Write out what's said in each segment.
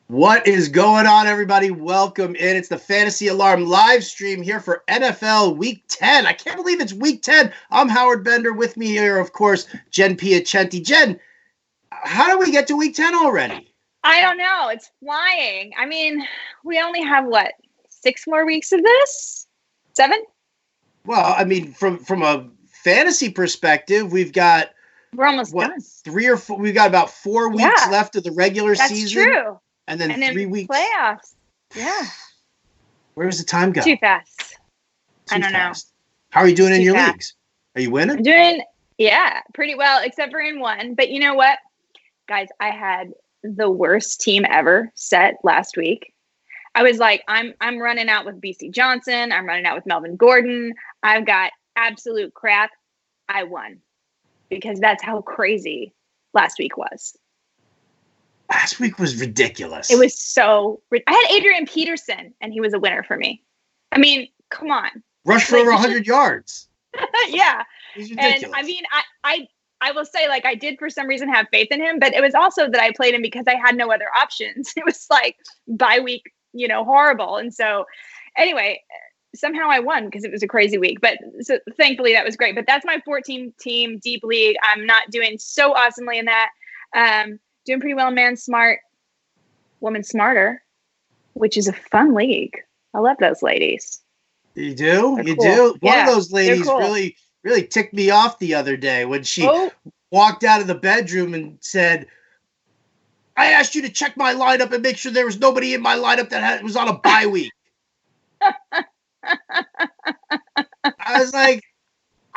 What is going on, everybody? Welcome in. It's the Fantasy Alarm live stream here for NFL Week 10. I can't believe it's Week 10. I'm Howard Bender. With me here, of course, Jen Piacenti. Jen, how do we get to Week 10 already? I don't know. It's flying. I mean, we only have, 6 more weeks of this? 7? Well, I mean, from a fantasy perspective, we're almost done. 3 or 4. We've got about 4 weeks left of the regular season. That's true. And then 3 weeks. Playoffs. Yeah. Where does the time go? Too fast. I don't know. How are you doing in your leagues? Are you winning? I'm doing, pretty well, except for in one. But you know what? Guys, I had the worst team ever set last week. I was like, I'm running out with BC Johnson. I'm running out with Melvin Gordon. I've got absolute crap. I won because that's how crazy last week was. Last week was ridiculous. It was so. I had Adrian Peterson, and he was a winner for me. I mean, come on. Rush for over 100 yards. Yeah. He's ridiculous. And I mean, I will say, I did for some reason have faith in him, but it was also that I played him because I had no other options. It was like bye week, horrible. And so, anyway, somehow I won because it was a crazy week. But so thankfully that was great. But that's my 14-team deep league. I'm not doing so awesomely in that. Doing pretty well, man smart, woman smarter, which is a fun league. I love those ladies. You do? They're You cool. do? One Yeah, of those ladies cool. really ticked me off the other day when she walked out of the bedroom and said, I asked you to check my lineup and make sure there was nobody in my lineup that was on a bye week. I was like,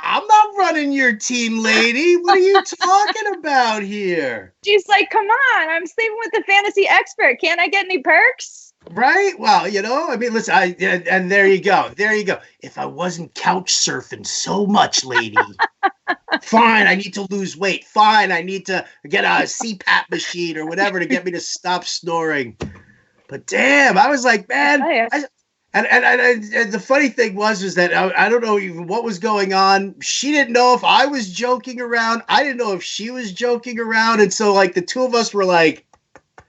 I'm not running your team, lady. What are you talking about here? She's like, come on, I'm sleeping with the fantasy expert. Can't I get any perks? Right? Well, I mean, listen, and there you go. There you go. If I wasn't couch surfing so much, lady, fine, I need to lose weight. Fine, I need to get a CPAP machine or whatever to get me to stop snoring. But damn, I was like, man, And the funny thing was that I don't know even what was going on. She didn't know if I was joking around. I didn't know if she was joking around. And so the two of us were like,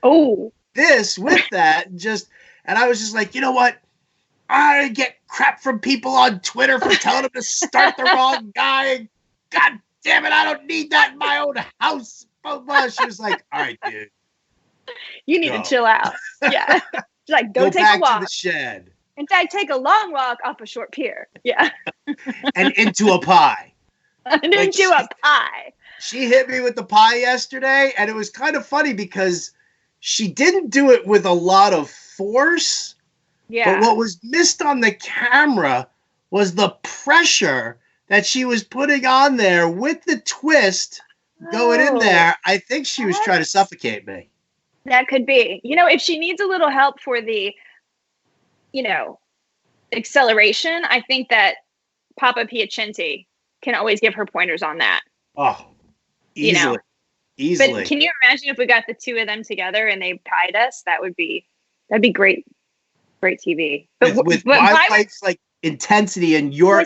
oh, this with that. And I was just like, you know what? I get crap from people on Twitter for telling them to start the wrong guy. God damn it. I don't need that in my own house. She was like, all right, dude. You need to chill out. Yeah. She's like, go take back a walk. To the shed. In fact, take a long walk off a short pier. Yeah. And into a pie. Into a pie. She hit me with the pie yesterday, and it was kind of funny because she didn't do it with a lot of force. Yeah. But what was missed on the camera was the pressure that she was putting on there with the twist going in there. I think she was trying to suffocate me. That could be. If she needs a little help for the acceleration, I think that Papa Piacenti can always give her pointers on that. Oh, easily. Easily. But can you imagine if we got the two of them together and they tied us? That'd be great. Great TV. But with my wife's intensity and your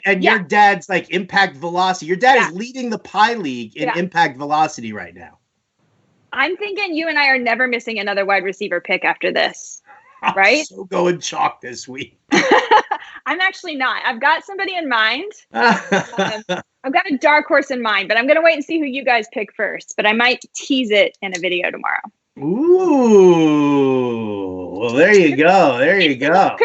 your dad's impact velocity. Your dad is leading the pie league in impact velocity right now. I'm thinking you and I are never missing another wide receiver pick after this. Right? I'm so going chalk this week. I'm actually not. I've got somebody in mind. I've got a dark horse in mind, but I'm going to wait and see who you guys pick first. But I might tease it in a video tomorrow. Ooh. Well, there you go. There you go. A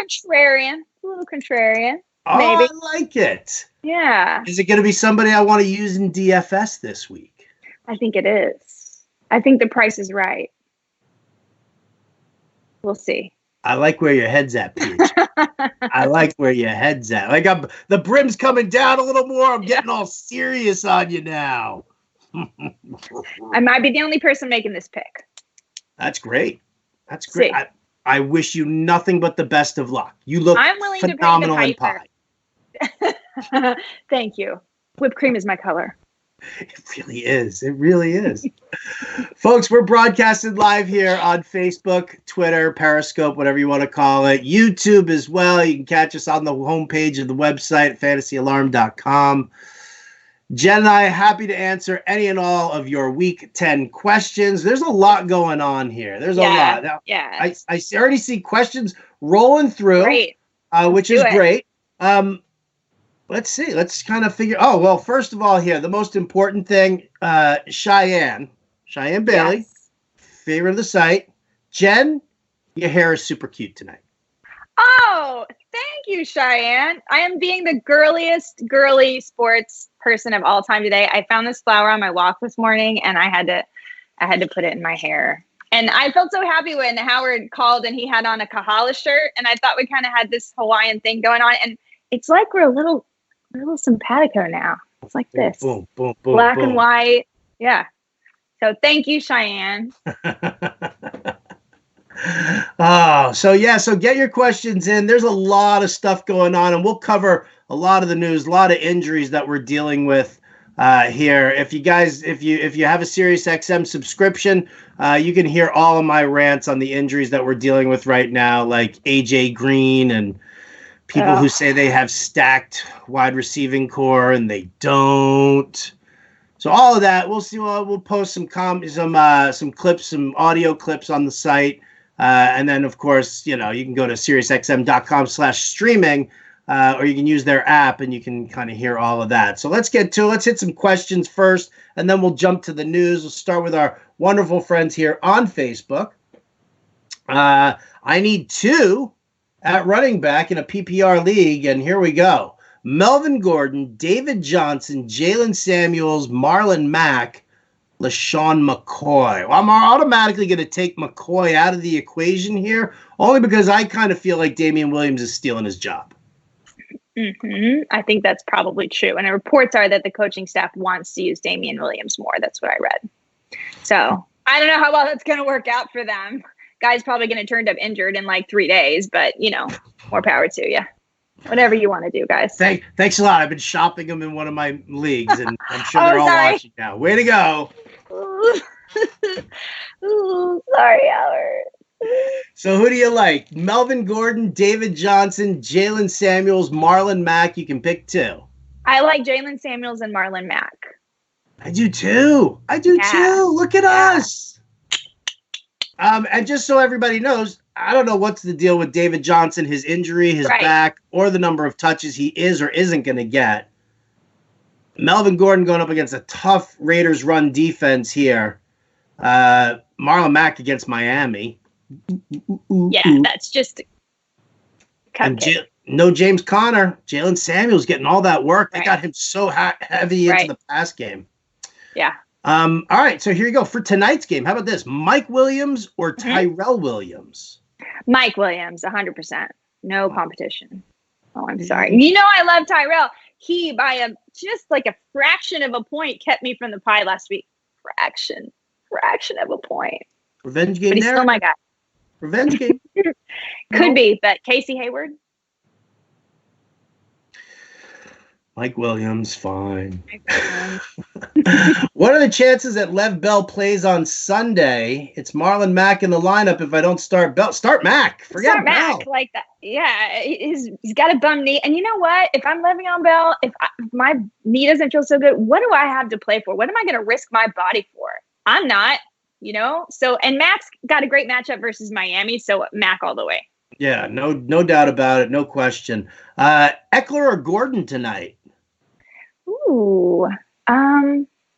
little contrarian. Oh, maybe. I like it. Yeah. Is it going to be somebody I want to use in DFS this week? I think it is. I think the price is right. We'll see. I like where your head's at, Peach. I like where your head's at. The brim's coming down a little more. I'm getting all serious on you now. I might be the only person making this pick. That's great. That's great. I wish you nothing but the best of luck. You look phenomenal in pie. Thank you. Whipped cream is my color. It really is. It really is. Folks, we're broadcasting live here on Facebook, Twitter, Periscope, whatever you want to call it. YouTube as well. You can catch us on the homepage of the website, fantasyalarm.com. Jen and I are happy to answer any and all of your Week 10 questions. There's a lot going on here. There's a lot. Now, Yeah. I already see questions rolling through, Great. which is great. Let's see. Let's kind of figure. Oh, well, first of all here, the most important thing, Cheyenne Bailey, Yes. favorite of the site. Jen, your hair is super cute tonight. Oh, thank you, Cheyenne. I am being the girliest girly sports person of all time today. I found this flower on my walk this morning, and I had to put it in my hair. And I felt so happy when Howard called and he had on a Kahala shirt, and I thought we kind of had this Hawaiian thing going on. And it's like we're a little simpatico now. It's like this. Boom, boom, boom, black boom. and white. Yeah. So thank you, Cheyenne. So get your questions in. There's a lot of stuff going on, and we'll cover a lot of the news, a lot of injuries that we're dealing with here. If you have a SiriusXM subscription, you can hear all of my rants on the injuries that we're dealing with right now, like AJ Green and people who say they have stacked wide receiving core and they don't. So all of that, we'll see. We'll post some clips, some audio clips on the site. And then, of course, you can go to SiriusXM.com/streaming, or you can use their app and you can kind of hear all of that. So let's hit some questions first, and then we'll jump to the news. We'll start with our wonderful friends here on Facebook. I need 2 at running back in a PPR league, and here we go. Melvin Gordon, David Johnson, Jalen Samuels, Marlon Mack, LaShawn McCoy. Well, I'm automatically going to take McCoy out of the equation here, only because I kind of feel like Damian Williams is stealing his job. Mm-hmm. I think that's probably true. And the reports are that the coaching staff wants to use Damian Williams more. That's what I read. So I don't know how well that's going to work out for them. Guy's probably going to turn up injured in like 3 days, but, more power to you. Whatever you want to do, guys. Thanks a lot. I've been shopping them in one of my leagues, and I'm sure they're all watching now. Way to go. Ooh, sorry, Howard. So who do you like? Melvin Gordon, David Johnson, Jalen Samuels, Marlon Mack. You can pick 2. I like Jalen Samuels and Marlon Mack. I do too. Look at us. And just so everybody knows, I don't know what's the deal with David Johnson, his injury, his back, or the number of touches he is or isn't going to get. Melvin Gordon going up against a tough Raiders run defense here. Marlon Mack against Miami. That's just no James Conner. Jalen Samuels getting all that work. They got him so heavy into the pass game. Yeah. All right, so here you go. For tonight's game, how about this? Mike Williams or Tyrell Williams? Mike Williams, 100%. No competition. Oh, I'm sorry. I love Tyrell. He, by just like a fraction of a point, kept me from the pie last week. Fraction of a point. Revenge game but he's there? Still my guy. Revenge game? Could be, but Casey Hayward? Mike Williams, fine. What are the chances that Lev Bell plays on Sunday? It's Marlon Mack in the lineup if I don't start Bell. Start Mack. Forget Bell. Mack like that. Yeah, he's got a bum knee. And you know what? If I'm Le'Veon Bell, if my knee doesn't feel so good, what do I have to play for? What am I going to risk my body for? I'm not, So, and Mack's got a great matchup versus Miami, so Mack all the way. Yeah, no doubt about it. No question. Eckler or Gordon tonight? Ooh,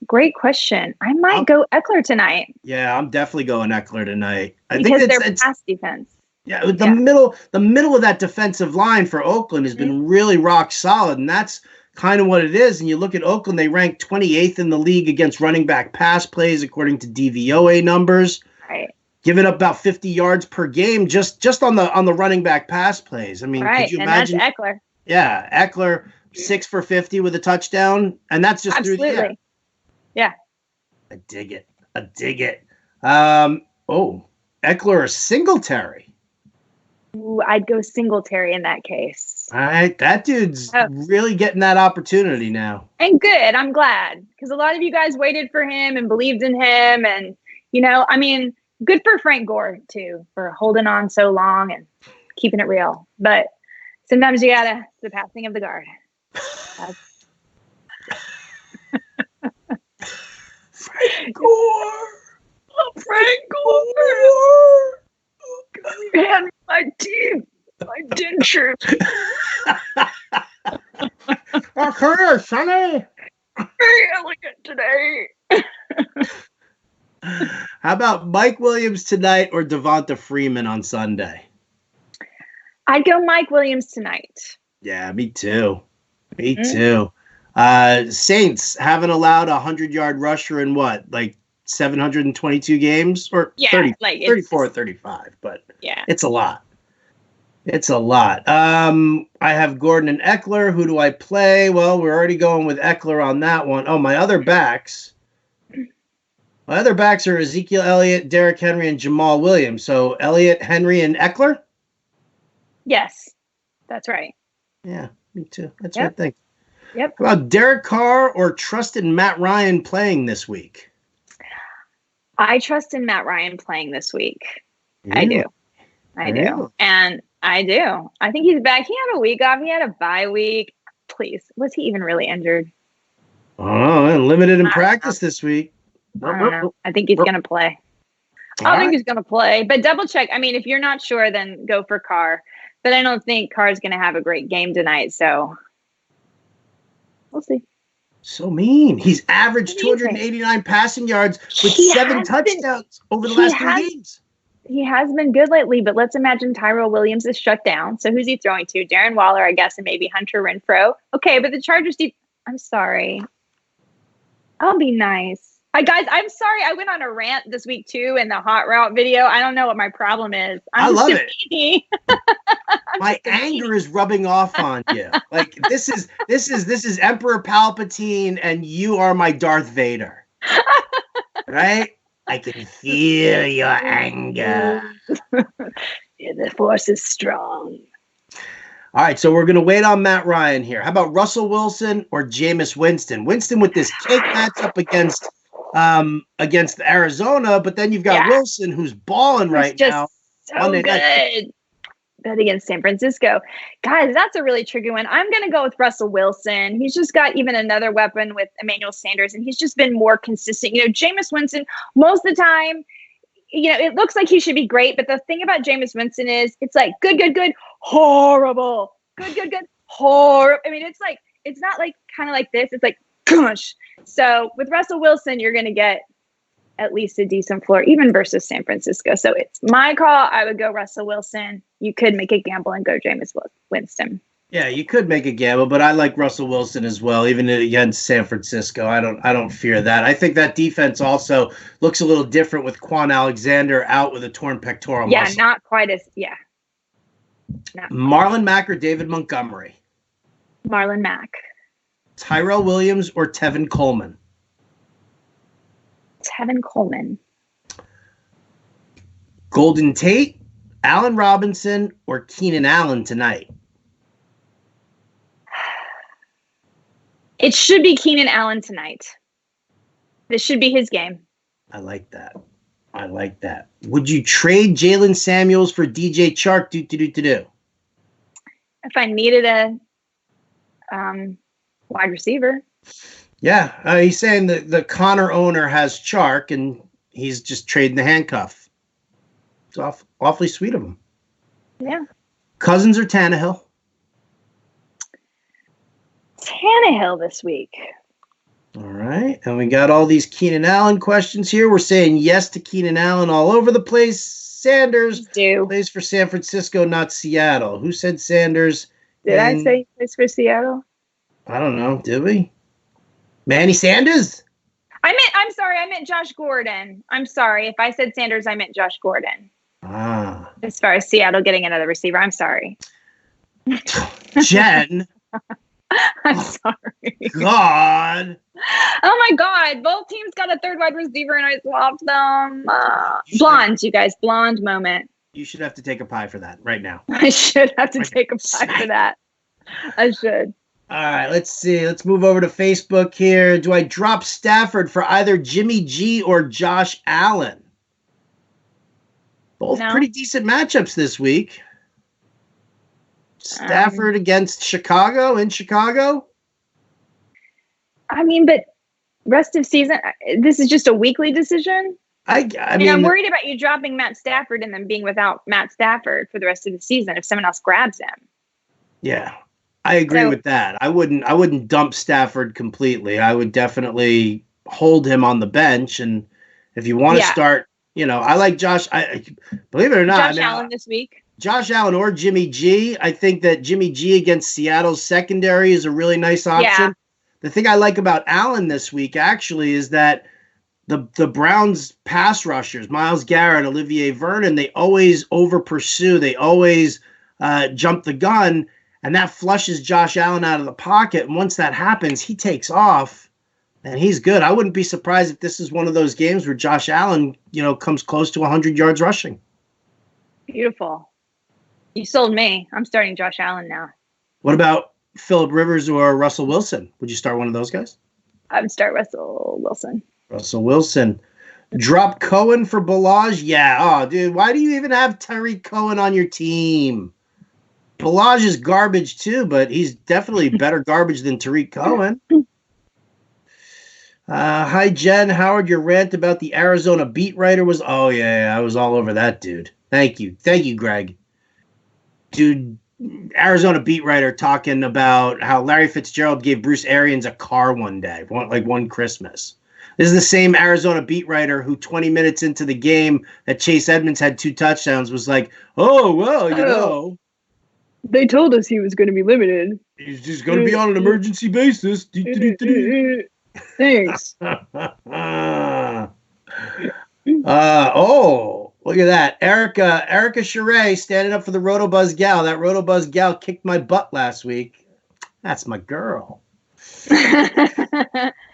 great question. I might go Eckler tonight. Yeah, I'm definitely going Eckler tonight. Because their pass defense. Yeah, the middle of that defensive line for Oakland has been really rock solid, and that's kind of what it is. And you look at Oakland, they rank 28th in the league against running back pass plays according to DVOA numbers. Right. Giving up about 50 yards per game just on the running back pass plays. I mean, could you imagine? That's Eckler. Yeah, Eckler 6 for 50 with a touchdown, and that's just through the air. Yeah. I dig it. Eckler or Singletary? Ooh, I'd go Singletary in that case. All right, that dude's really getting that opportunity now. And good, I'm glad, because a lot of you guys waited for him and believed in him, and good for Frank Gore too for holding on so long and keeping it real. But sometimes the passing of the guard. Frank Gore. Frank Gore. Hand me my teeth. My dentures. Okay, Sonny. Very elegant today. How about Mike Williams tonight or Devonta Freeman on Sunday? I'd go Mike Williams tonight. Yeah, me too. Me too. Saints haven't allowed a 100-yard rusher in what, like 722 games? Or 34 or 35, but yeah, it's a lot. It's a lot. I have Gordon and Eckler. Who do I play? Well, we're already going with Eckler on that one. Oh, my other backs. My other backs are Ezekiel Elliott, Derrick Henry, and Jamal Williams. So Elliott, Henry, and Eckler? Yes, that's right. Yeah, me too. That's what I think. Yep. How about Derek Carr or trusted Matt Ryan playing this week? I trust in Matt Ryan playing this week. Yeah. I do. And I do. I think he's back. He had a week off. He had a bye week. Please. Was he even really injured? Oh, limited in practice this week. I don't know. I think he's going to play. I think he's going to play. But double check. I mean, if you're not sure, then go for Carr. But I don't think Carr's going to have a great game tonight. So we'll see. So mean. He's averaged 289 passing yards with 7 touchdowns over the last 3 games. He has been good lately, but let's imagine Tyrell Williams is shut down. So who's he throwing to? Darren Waller, I guess, and maybe Hunter Renfrow. Okay, but the Chargers I'm sorry. I'll be nice. Hi, guys. I'm sorry. I went on a rant this week, too, in the hot route video. I don't know what my problem is. I love it. My anger is rubbing off on you. Like, this is Emperor Palpatine, and you are my Darth Vader. Right? I can feel your anger. The force is strong. All right, so we're going to wait on Matt Ryan here. How about Russell Wilson or Jameis Winston? Winston with this cake matchup against Arizona, but then you've got Wilson who's balling right now. So good. Bet against San Francisco. Guys, that's a really tricky one. I'm going to go with Russell Wilson. He's just got even another weapon with Emmanuel Sanders, and he's just been more consistent. Jameis Winston, most of the time, it looks like he should be great, but the thing about Jameis Winston is it's like good, horrible. Good, horrible. I mean, it's not like kind of like this. It's like, gosh. So with Russell Wilson, you're going to get at least a decent floor, even versus San Francisco. So it's my call. I would go Russell Wilson. You could make a gamble and go Jameis Winston. Yeah, you could make a gamble, but I like Russell Wilson as well, even against San Francisco. I don't fear that. I think that defense also looks a little different with Quan Alexander out with a torn pectoral muscle. Yeah, not quite as Marlon Mack or David Montgomery? Marlon Mack. Tyrell Williams or Tevin Coleman? Tevin Coleman. Golden Tate, Allen Robinson, or Keenan Allen tonight? It should be Keenan Allen tonight. This should be his game. I like that. Would you trade Jalen Samuels for DJ Chark? Do. If I needed a wide receiver. Yeah, he's saying that the Connor owner has Chark, and he's just trading the handcuff. It's awfully sweet of him. Yeah. Cousins or Tannehill? Tannehill this week. All right, and we got all these Keenan Allen questions here. We're saying yes to Keenan Allen all over the place. Sanders plays for San Francisco, not Seattle. Who said Sanders? Did I say he plays for Seattle? I don't know. Did we? Manny Sanders? I'm sorry. I meant Josh Gordon. I'm sorry. If I said Sanders, I meant Josh Gordon. As far as Seattle getting another receiver, I'm sorry. Jen. I'm sorry. God. Oh my God. Both teams got a third wide receiver and I swapped them. Blonde, you guys. Blonde moment. You should have to take a pie for that right now. I should have to take a pie for that. I should. All right, let's see. Let's move over to Facebook here. Do I drop Stafford for either Jimmy G or Josh Allen? Both pretty decent matchups this week. Stafford against Chicago in Chicago. I mean, but Rest of season. This is just a weekly decision. I mean, I'm mean, worried about you dropping Matt Stafford and then being without Matt Stafford for the rest of the season if someone else grabs him. yeah, I agree with that. I wouldn't dump Stafford completely. I would definitely hold him on the bench. And if you want to start, I like Josh. I believe it or not, Josh Allen this week. Josh Allen or Jimmy G. I think that Jimmy G against Seattle's secondary is a really nice option. Yeah. The thing I like about Allen this week actually is that the Browns pass rushers, Myles Garrett, Olivier Vernon, they always over pursue. They always jump the gun, and that flushes Josh Allen out of the pocket. And once that happens, he takes off, and he's good. I wouldn't be surprised if this is one of those games where Josh Allen, comes close to 100 yards rushing. Beautiful. You sold me. I'm starting Josh Allen now. What about Phillip Rivers or Russell Wilson? Would you start one of those guys? I would start Russell Wilson. Russell Wilson. Drop Cohen for Balaj? Yeah. Oh, dude, why do you even have Tyreek Cohen on your team? Balaj is garbage too, but he's definitely better garbage than Tyreek Cohen. Hi, Jen. Howard, your rant about the Arizona beat writer was... Oh, yeah, I was all over that, dude. Thank you. Thank you, Greg. Dude, Arizona beat writer talking about how Larry Fitzgerald gave Bruce Arians a car one day, one Christmas. This is the same Arizona beat writer who 20 minutes into the game that Chase Edmonds had 2 touchdowns was like, oh, well, they told us he was going to be limited. He's just going to be on an emergency basis. Thanks. Look at that. Erica Charay standing up for the Rotobuzz gal. That Rotobuzz gal kicked my butt last week. That's my girl.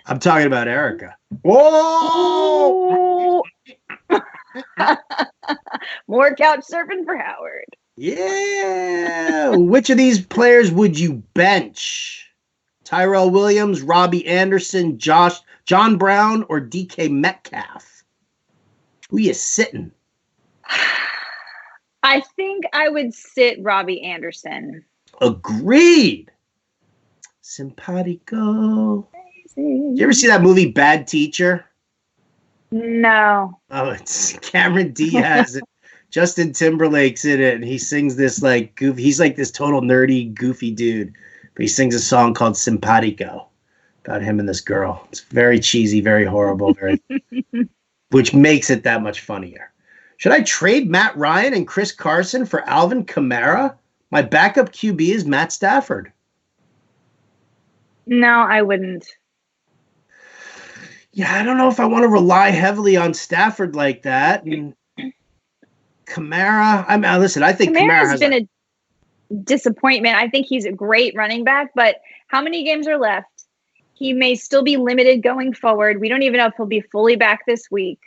I'm talking about Erica. Whoa! More couch surfing for Howard. Yeah. Which of these players would you bench? Tyrell Williams, Robbie Anderson, John Brown, or DK Metcalf? Who you sitting? I think I would sit Robbie Anderson. Agreed. Simpatico. Did you ever see that movie Bad Teacher? No. Oh, it's Cameron Diaz. Justin Timberlake's in it, and he sings this like goofy. He's like this total nerdy, goofy dude, but he sings a song called Simpatico about him and this girl. It's very cheesy, very horrible, which makes it that much funnier. Should I trade Matt Ryan and Chris Carson for Alvin Kamara? My backup QB is Matt Stafford. No, I wouldn't. Yeah, I don't know if I want to rely heavily on Stafford like that. And Kamara, I think Kamara has been a disappointment. I think he's a great running back, but how many games are left? He may still be limited going forward. We don't even know if he'll be fully back this week.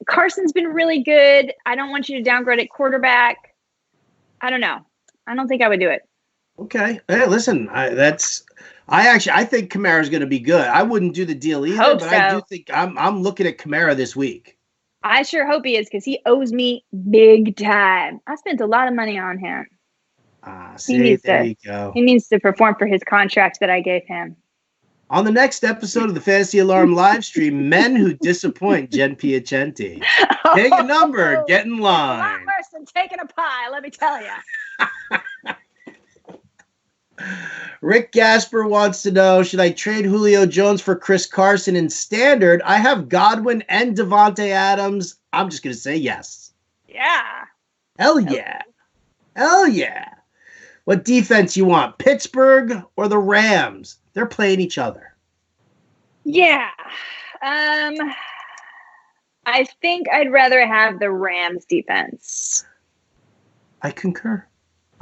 Carson's been really good. I don't want you to downgrade at quarterback. I don't know. I don't think I would do it. Okay. Hey, listen, I think Kamara's going to be good. I wouldn't do the deal either, but I do think I'm looking at Kamara this week. I sure hope he is, because he owes me big time. I spent a lot of money on him. There you go. He needs to perform for his contract that I gave him. On the next episode of the Fantasy Alarm live stream, men who disappoint Jen Piacenti. Take a number, get in line. A lot worse than taking a pie, let me tell you. Rick Gasper wants to know, should I trade Julio Jones for Chris Carson in standard? I have Godwin and Devontae Adams. I'm just going to say yes. Yeah. Hell yeah. Hell yeah. What defense you want, Pittsburgh or the Rams? They're playing each other. Yeah. I think I'd rather have the Rams defense. I concur.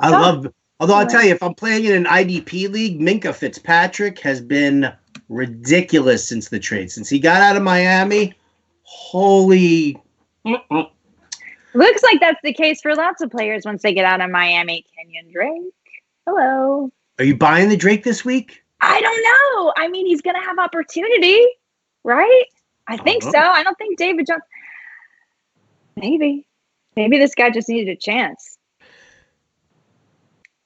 Although I'll tell you, if I'm playing in an IDP league, Minka Fitzpatrick has been ridiculous since the trade. Since he got out of Miami, holy... Looks like that's the case for lots of players once they get out of Miami. Kenyon Drake. Hello. Are you buying the Drake this week? I don't know. I mean, he's going to have opportunity, right? I think so. I don't think David Johnson... Maybe this guy just needed a chance.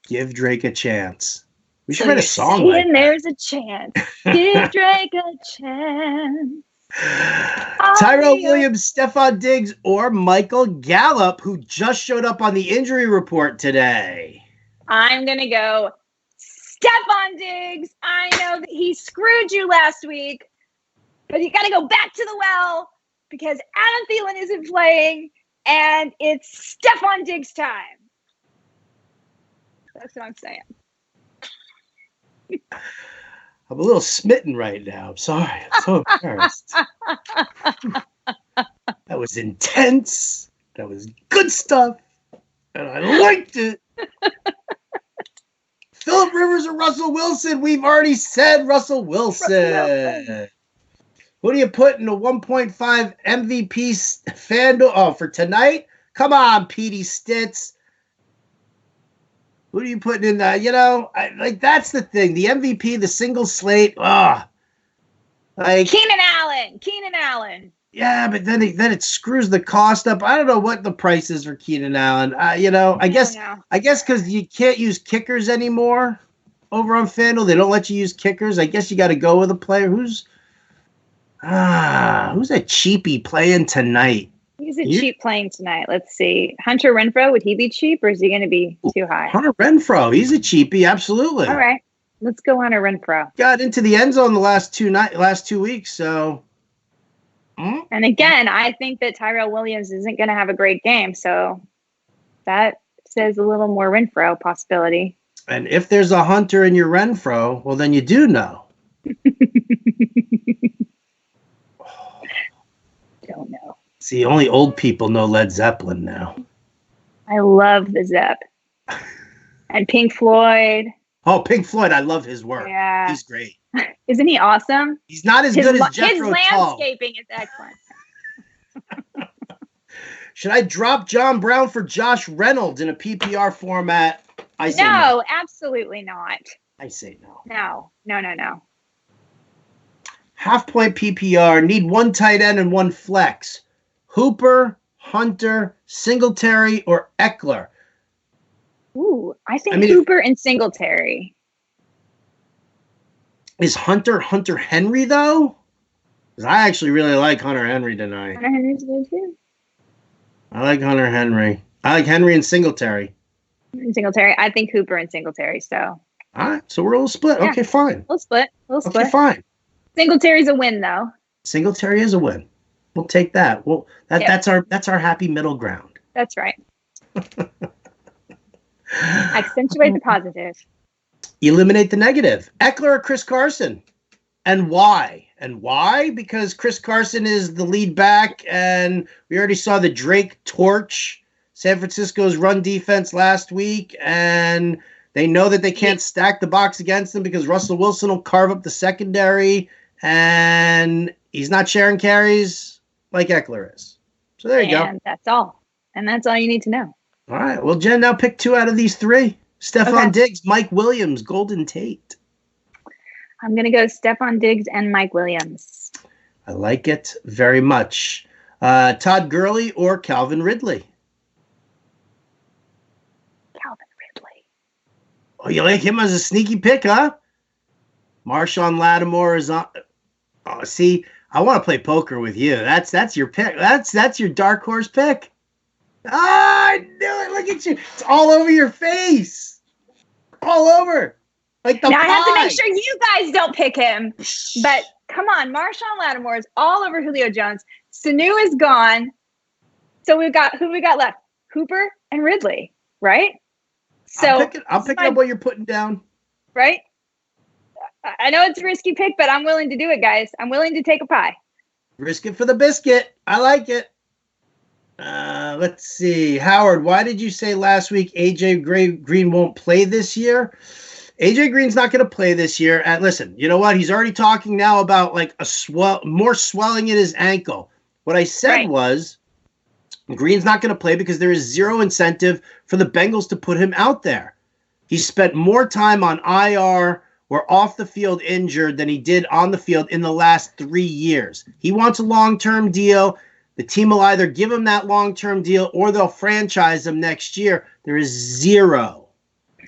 Give Drake a chance. We should write a song like that. There's a chance. Give Drake a chance. Tyrell Williams, Stephon Diggs, or Michael Gallup, who just showed up on the injury report today. I'm going to go Stephon Diggs. I know that he screwed you last week, but you got to go back to the well because Adam Thielen isn't playing, and it's Stephon Diggs time. That's what I'm saying. I'm a little smitten right now. I'm sorry. I'm so embarrassed. That was intense. That was good stuff. And I liked it. Phillip Rivers or Russell Wilson? We've already said Russell Wilson. Who do you put in a 1.5 MVP FanDuel? Oh, for tonight? Come on, Petey Stitz. Who are you putting in the, that's the thing. The MVP, the single slate, Keenan Allen. Yeah, but then it screws the cost up. I don't know what the price is for Keenan Allen. I guess because you can't use kickers anymore over on FanDuel. They don't let you use kickers. I guess you got to go with a player who's a cheapie playing tonight. He's cheap playing tonight. Let's see. Hunter Renfrow, would he be cheap or is he going to be too high? Hunter Renfrow, he's a cheapie, absolutely. All right. Let's go Hunter Renfrow. Got into the end zone the last 2 weeks, so. And again, I think that Tyrell Williams isn't going to have a great game, so that says a little more Renfrow possibility. And if there's a Hunter in your Renfrow, well, then you do know. Don't know. See, only old people know Led Zeppelin now. I love the Zepp. And Pink Floyd. Oh, Pink Floyd. I love his work. Yeah. He's great. Isn't he awesome? He's not as good as Jethro His Tull. landscaping is excellent. Should I drop John Brown for Josh Reynolds in a PPR format? I say no, absolutely not. I say no. No. Half point PPR. Need one tight end and one flex. Hooper, Hunter, Singletary, or Eckler? Ooh, I think Hooper and Singletary. Is Hunter Henry, though? Because I actually really like Hunter Henry tonight. Hunter Henry's good, too. I like Hunter Henry. I like Henry and Singletary. I think Hooper and Singletary, so. All right, so we're all split. Yeah. Okay, fine. We'll split. Okay, fine. Singletary a win, though. Singletary is a win. We'll take that. Well, that's our happy middle ground. That's right. Accentuate the positive. Eliminate the negative. Eckler or Chris Carson? And why? Because Chris Carson is the lead back, and we already saw the Drake torch San Francisco's run defense last week, and they know that they can't stack the box against them because Russell Wilson will carve up the secondary, and he's not sharing carries like Eckler is. So there you go. And that's all. And that's all you need to know. All right. Well, Jen, now pick two out of these three. Stephon Diggs, Mike Williams, Golden Tate. I'm going to go Stephon Diggs and Mike Williams. I like it very much. Todd Gurley or Calvin Ridley? Calvin Ridley. Oh, you like him as a sneaky pick, huh? Marshawn Lattimore is on. Oh, see, I want to play poker with you. That's your pick. That's your dark horse pick. I knew it. Look at you. It's all over your face. All over. Like the now pie. I have to make sure you guys don't pick him. But come on, Marshawn Lattimore is all over Julio Jones. Sanu is gone. So who we got left? Hooper and Ridley, right? So I'm picking up what you're putting down. Right? I know it's a risky pick, but I'm willing to do it, guys. I'm willing to take a pie. Risk it for the biscuit. I like it. Let's see. Howard, why did you say last week AJ Green won't play this year? AJ Green's not going to play this year. And listen, you know what? He's already talking now about like more swelling in his ankle. What I said was Green's not going to play because there is zero incentive for the Bengals to put him out there. He spent more time on IR or off the field injured than he did on the field in the last 3 years. He wants a long-term deal. The team will either give him that long-term deal or they'll franchise him next year. There is zero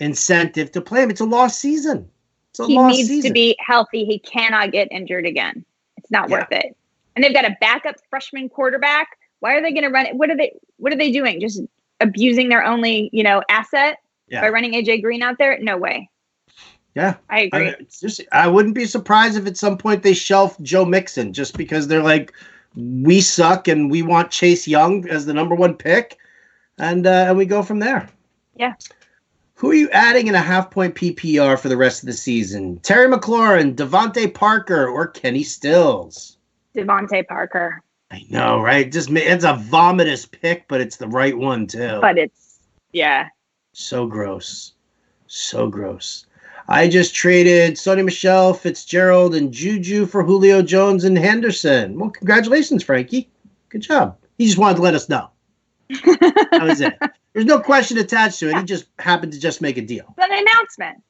incentive to play him. It's a lost season. It's a He lost needs season. to be healthy. He cannot get injured again. It's not worth it. And they've got a backup freshman quarterback. Why are they going to run it? What are they doing? Just abusing their only, asset by running AJ Green out there? No way. Yeah. I agree. I wouldn't be surprised if at some point they shelf Joe Mixon just because they're like, we suck and we want Chase Young as the number 1 pick. And we go from there. Yeah. Who are you adding in a half-point PPR for the rest of the season? Terry McLaurin, Devontae Parker, or Kenny Stills? Devontae Parker. I know, right? It's a vomitous pick, but it's the right one, too. But yeah. So gross. So gross. I just traded Sonny Michel, Fitzgerald, and Juju for Julio Jones and Henderson. Well, congratulations, Frankie. Good job. He just wanted to let us know. That was it. There's no question attached to it. He just happened to just make a deal. It's an announcement.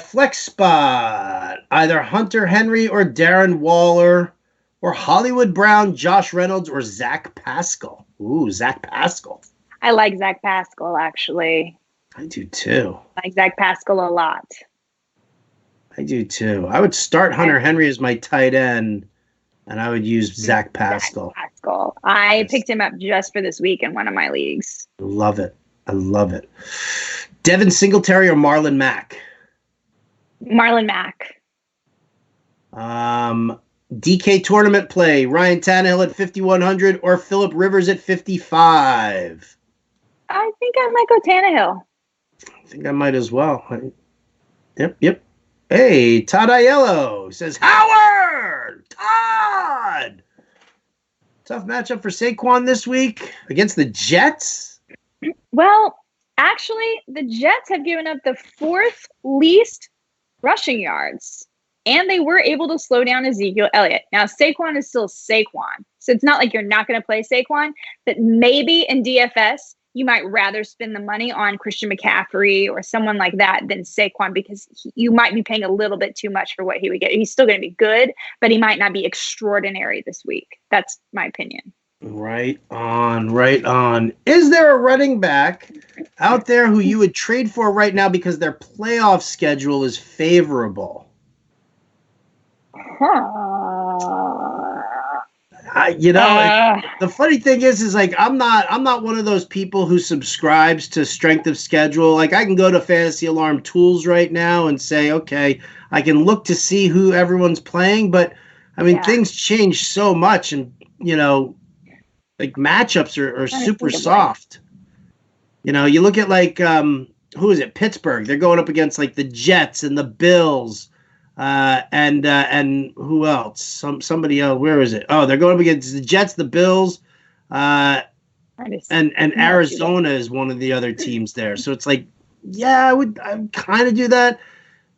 Flex spot. Either Hunter Henry or Darren Waller or Hollywood Brown, Josh Reynolds, or Zach Pascal. Ooh, Zach Pascal. I like Zach Pascal, actually. I do too. I like Zach Pascal a lot. I do too. I would start Hunter Henry as my tight end, and I would use Zach Pascal. I picked him up just for this week in one of my leagues. Love it. I love it. Devin Singletary or Marlon Mack? Marlon Mack. DK tournament play. Ryan Tannehill at 5,100 or Phillip Rivers at 55? I think I might go Tannehill. I think I might as well. Yep. Hey, Todd Aiello says, Howard! Todd! Tough matchup for Saquon this week against the Jets? Well, actually, the Jets have given up the 4th least rushing yards, and they were able to slow down Ezekiel Elliott. Now, Saquon is still Saquon, so it's not like you're not going to play Saquon, but maybe in DFS, you might rather spend the money on Christian McCaffrey or someone like that than Saquon because you might be paying a little bit too much for what he would get. He's still going to be good, but he might not be extraordinary this week. That's my opinion. Right on. Is there a running back out there who you would trade for right now because their playoff schedule is favorable? The funny thing is like I'm not one of those people who subscribes to strength of schedule. Like I can go to Fantasy Alarm Tools right now and say, okay, I can look to see who everyone's playing, but I mean things change so much, and like matchups are super soft. You look at like who is it? Pittsburgh. They're going up against like the Jets and the Bills. And who else? Somebody else. Where is it? Oh, they're going up against the Jets, the Bills, and Arizona is one of the other teams there. So it's like, I would kind of do that,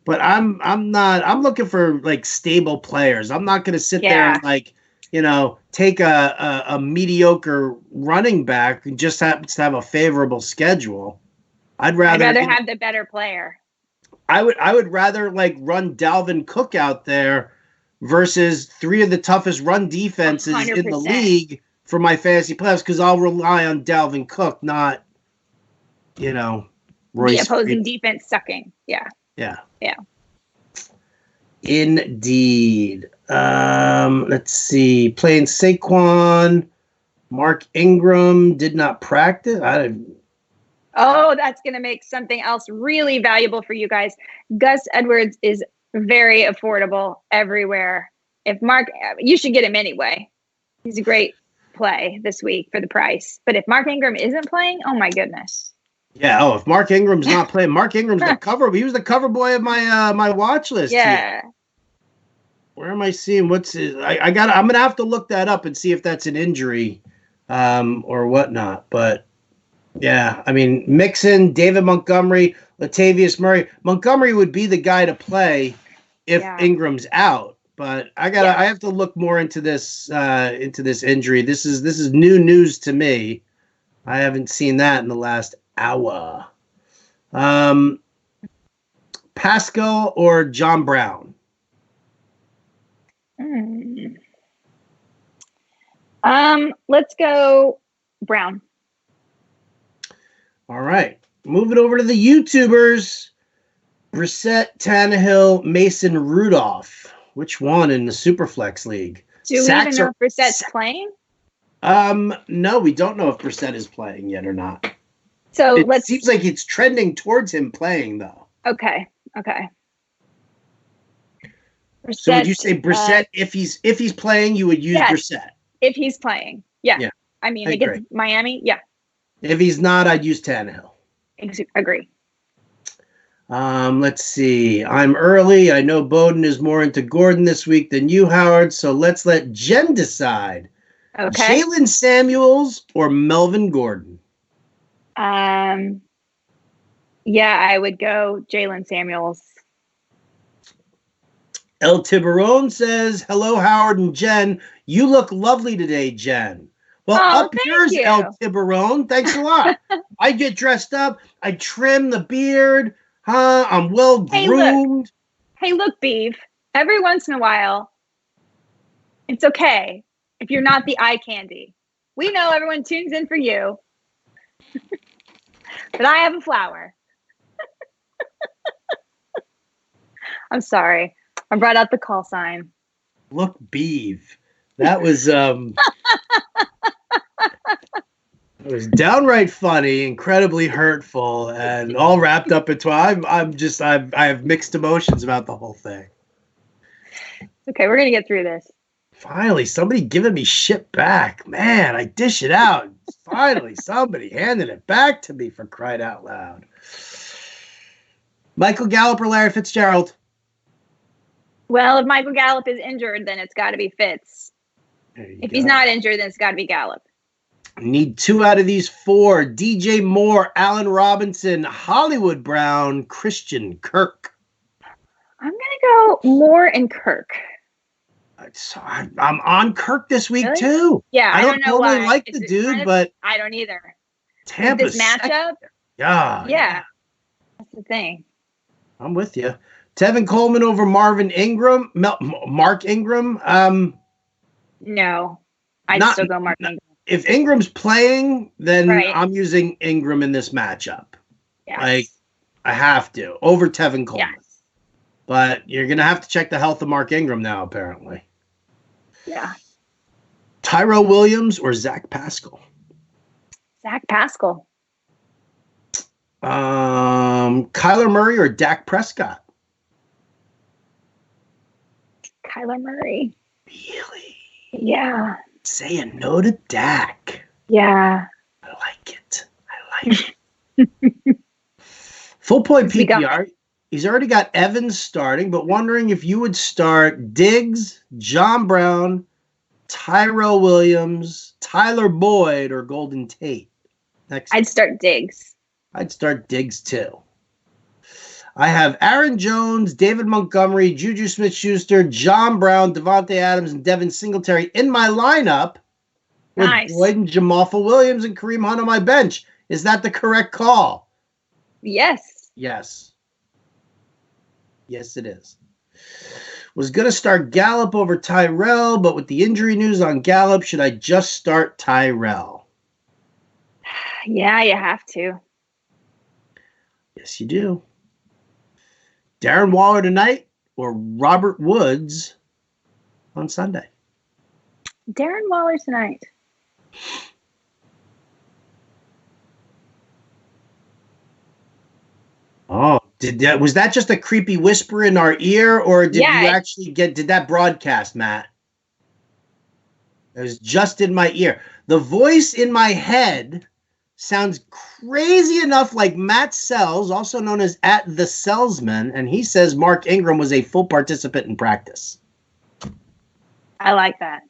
but I'm not. I'm looking for like stable players. I'm not going to sit there and like take a mediocre running back who just happens to have a favorable schedule. I'd rather have the better player. I would rather like run Dalvin Cook out there versus 3 of the toughest run defenses 100%. In the league for my fantasy playoffs because I'll rely on Dalvin Cook, not Royce. The opposing defense sucking. Yeah. Indeed. Let's see. Playing Saquon, Mark Ingram did not practice. Oh, that's going to make something else really valuable for you guys. Gus Edwards is very affordable everywhere. You should get him anyway. He's a great play this week for the price. But if Mark Ingram isn't playing, oh my goodness. Yeah. Oh, if Mark Ingram's not playing, Mark Ingram's the cover. He was the cover boy of my watch list. Yeah. Here. Where am I seeing? What's his? I'm gonna have to look that up and see if that's an injury, or whatnot. But. Yeah, I mean, Mixon, David Montgomery, Latavius Murray. Montgomery would be the guy to play if Ingram's out, but I have to look more into this injury. This is new news to me. I haven't seen that in the last hour. Pascal or John Brown? Let's go Brown. All right. Moving over to the YouTubers. Brissett, Tannehill, Mason, Rudolph. Which one in the Superflex League? Do we even know if Brissett's playing? No, we don't know if Brissett is playing yet or not. So it seems like it's trending towards him playing, though. Okay. Brissett, so would you say Brissett, if he's playing, you would use Brissett? If he's playing, yeah. I mean, against Miami, yeah. If he's not, I'd use Tannehill. Agree. Let's see. I'm early. I know Bowden is more into Gordon this week than you, Howard. So let's let Jen decide. Okay. Jalen Samuels or Melvin Gordon? Yeah, I would go Jalen Samuels. El Tiburon says, hello, Howard and Jen. You look lovely today, Jen. Well, up yours, El Tiburon. Thanks a lot. I get dressed up. I trim the beard. I'm well groomed. Hey, look, Beeve. Every once in a while, it's okay if you're not the eye candy. We know everyone tunes in for you. But I have a flower. I'm sorry. I brought out the call sign. Look, Beeve. That was it was downright funny, incredibly hurtful, and all wrapped up into I have mixed emotions about the whole thing. Okay, we're gonna get through this. Finally, somebody giving me shit back. Man, I dish it out. Finally, somebody handing it back to me, for crying out loud. Michael Gallup or Larry Fitzgerald? Well, if Michael Gallup is injured, then it's got to be Fitz. If he's not injured, then it's got to be Gallup. Need 2 out of these 4. DJ Moore, Allen Robinson, Hollywood Brown, Christian Kirk. I'm going to go Moore and Kirk. I'm on Kirk this week, really? Too. Yeah, I don't know totally why. Like the dude, but I don't either. Tampa's this matchup? Yeah. That's the thing. I'm with you. Tevin Coleman over Mark Ingram. No, I'd still go Mark Ingram. If Ingram's playing, then I'm using Ingram in this matchup. Yes. Like, I have to over Tevin Coleman. Yes. But you're gonna have to check the health of Mark Ingram now, apparently. Yeah. Tyrell Williams or Zach Pascal? Zach Pascal. Kyler Murray or Dak Prescott? Kyler Murray. Really? Yeah. Saying no to Dak. Yeah. I like it. Full point PPR. He's already got Evans starting, but wondering if you would start Diggs, John Brown, Tyrell Williams, Tyler Boyd, or Golden Tate. I'd start Diggs. I'd start Diggs too. I have Aaron Jones, David Montgomery, Juju Smith-Schuster, John Brown, Devontae Adams, and Devin Singletary in my lineup with Boyd and Jamalfa Williams and Kareem Hunt on my bench. Is that the correct call? Yes. Yes. Yes, it is. Was going to start Gallup over Tyrell, but with the injury news on Gallup, should I just start Tyrell? Yeah, you have to. Yes, you do. Darren Waller tonight or Robert Woods on Sunday? Darren Waller tonight. Oh, was that just a creepy whisper in our ear, or did you actually did that broadcast, Matt? It was just in my ear. The voice in my head sounds crazy enough like Matt Sells, also known as @TheSellsman, and he says Mark Ingram was a full participant in practice. I like that.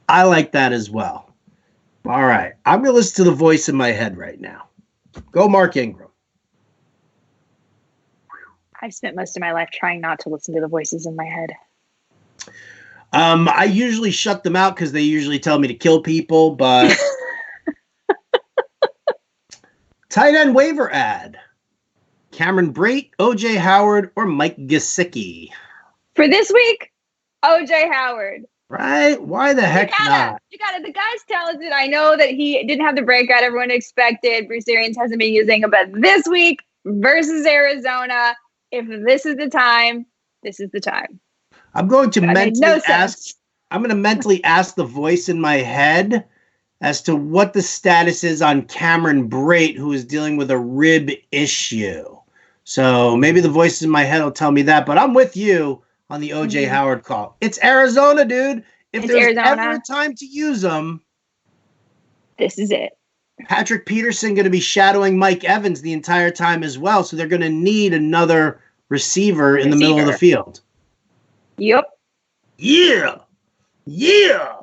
I like that as well. All right. I'm going to listen to the voice in my head right now. Go Mark Ingram. I've spent most of my life trying not to listen to the voices in my head. I usually shut them out because they usually tell me to kill people, but... Tight end waiver ad. Cameron Brate, O.J. Howard, or Mike Gesicki? For this week, O.J. Howard. Right? Why the heck not? You got it. The guy's talented. I know that he didn't have the breakout everyone expected. Bruce Arians hasn't been using him, but this week versus Arizona, if this is the time, this is the time. I'm going to mentally ask. I'm going to mentally ask the voice in my head as to what the status is on Cameron Brate, who is dealing with a rib issue. So maybe the voice in my head will tell me that, but I'm with you on the OJ Howard call. It's Arizona, dude. If there's ever a time to use them, this is it. Patrick Peterson going to be shadowing Mike Evans the entire time as well, so they're going to need another receiver in the middle of the field. Yep. Yeah. Yeah.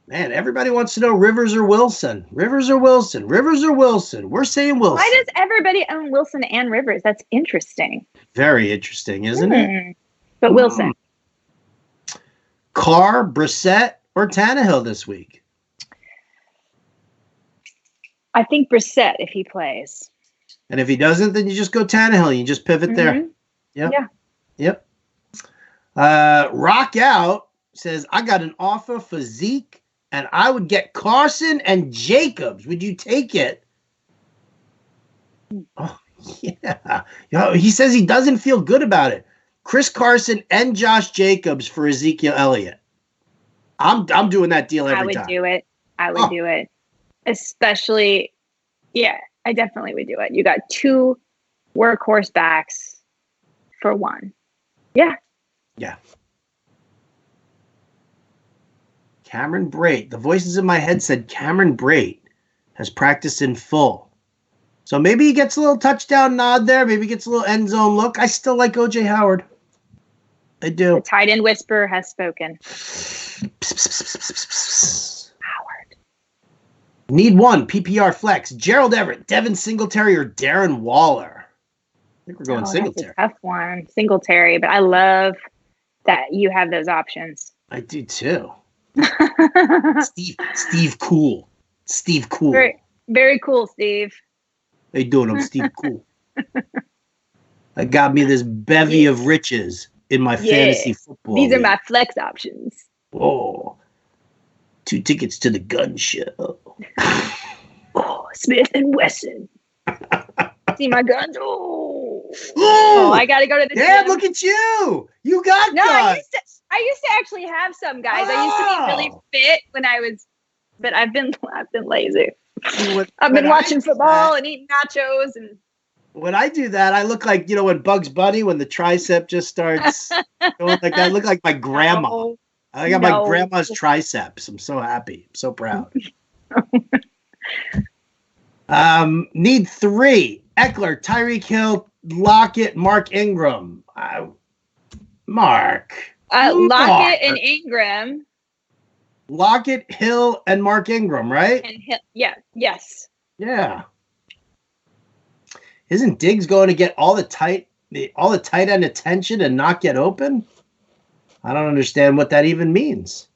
Man, everybody wants to know Rivers or Wilson. Rivers or Wilson. Rivers or Wilson. We're saying Wilson. Why does everybody own Wilson and Rivers? That's interesting. Very interesting, isn't it? But Wilson. Carr, Brissett, or Tannehill this week? I think Brissett if he plays. And if he doesn't, then you just go Tannehill. You just pivot there. Yep. Yeah. Yep. Rock Out says, I got an offer for Zeke, and I would get Carson and Jacobs. Would you take it? Oh, yeah. He says he doesn't feel good about it. Chris Carson and Josh Jacobs for Ezekiel Elliott. I'm doing that deal every time. I would do it. Especially, I definitely would do it. You got 2 workhorse backs for 1. Yeah. Yeah. Cameron Brate. The voices in my head said Cameron Brate has practiced in full. So maybe he gets a little touchdown nod there. Maybe he gets a little end zone look. I still like OJ Howard. I do. The tight end whisperer has spoken. Howard. Need one. PPR flex. Gerald Everett, Devin Singletary, or Darren Waller. I think we're going Singletary. That's a tough one. Singletary, but I love that you have those options. I do too. Steve Cool. Steve Cool. Very, very cool, Steve. How you doing? I'm Steve Cool. I got me this bevy of riches in my fantasy football. These are my flex options. Oh, 2 tickets to the gun show. Smith and Wesson. See my guns. Oh, I got to go to the gym. Look at you. You got guns. I used to actually have some guys. I used to be really fit when I was, but I've been lazy. I've been watching football and eating nachos. And when I do that, I look like, when Bugs Bunny, when the tricep just starts going like that. I look like my grandma. I got my grandma's triceps. I'm so happy. I'm so proud. Need 3. Eckler, Tyreek Hill, Lockett, Mark Ingram. Lockett and Ingram. Lockett, Hill, and Mark Ingram, right? And Hill, yes. Yeah. Isn't Diggs going to get all the tight end attention and not get open? I don't understand what that even means.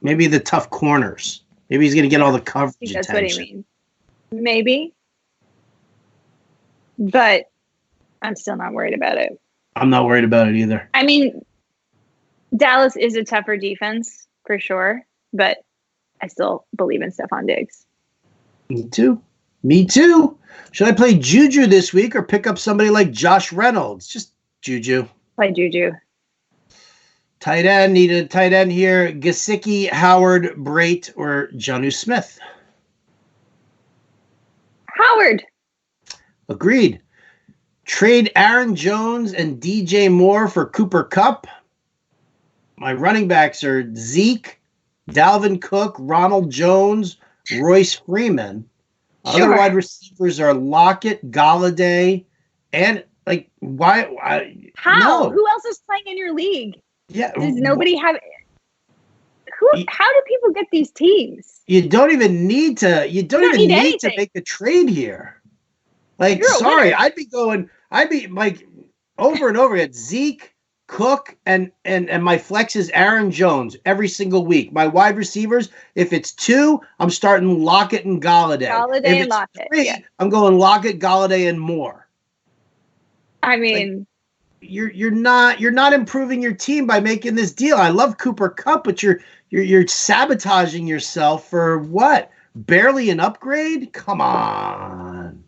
Maybe the tough corners. Maybe he's going to get all the coverage attention. That's what he means. Maybe. But I'm still not worried about it. I'm not worried about it either. I mean, Dallas is a tougher defense for sure, but I still believe in Stephon Diggs. Me too. Should I play Juju this week or pick up somebody like Josh Reynolds? Just Juju. Play Juju. Tight end. Need a tight end here. Gesicki, Howard, Brate, or Jonnu Smith? Howard. Agreed. Trade Aaron Jones and DJ Moore for Cooper Kupp. My running backs are Zeke, Dalvin Cook, Ronald Jones, Royce Freeman. Sure. Other wide receivers are Lockett, Galladay, and why? How? No. Who else is playing in your league? Yeah. Does nobody have? How do people get these teams? You don't even need to. You don't even need to make a trade here. Like, sorry, I'd be like over and over again. Zeke, Cook, and my flex is Aaron Jones every single week. My wide receivers, if it's 2, I'm starting Lockett and Galladay. If it's Lockett. 3, I'm going Lockett, Galladay, and Moore. I mean, you're not improving your team by making this deal. I love Cooper Kupp, but you're sabotaging yourself for what? Barely an upgrade? Come on.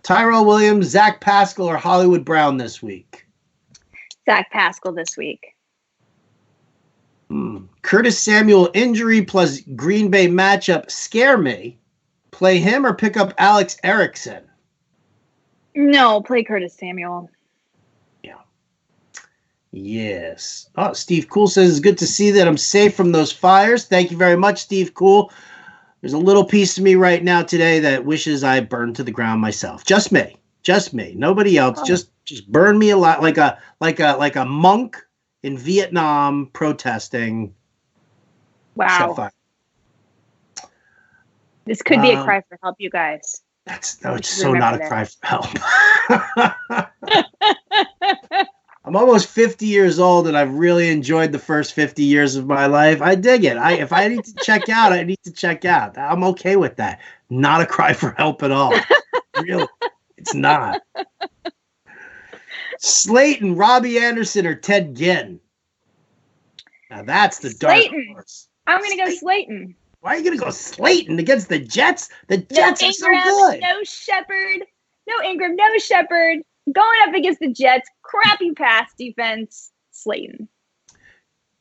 Tyrell Williams, Zach Pascal, or Hollywood Brown this week? Zach Pascal this week. Curtis Samuel injury plus Green Bay matchup scare me. Play him or pick up Alex Erickson? No, play Curtis Samuel. Yeah. Yes. Oh, Steve Cool says it's good to see that I'm safe from those fires. Thank you very much, Steve Cool. There's a little piece of me right now today that wishes I burned to the ground myself. Just me. Nobody else. Oh. Just burn me alive like a monk in Vietnam protesting. Wow. This could be a cry for help, you guys. It's so not a cry for help. I'm almost 50 years old, and I've really enjoyed the first 50 years of my life. I dig it. If I need to check out, I need to check out. I'm okay with that. Not a cry for help at all. Really, it's not. Slayton, Robbie Anderson, or Ted Ginn? Now that's the dark horse. I'm going to go Slayton. Why are you going to go Slayton against the Jets? The Jets are so good. No Shepard. No Ingram. No Shepard. Going up against the Jets. Crappy pass defense. Slayton.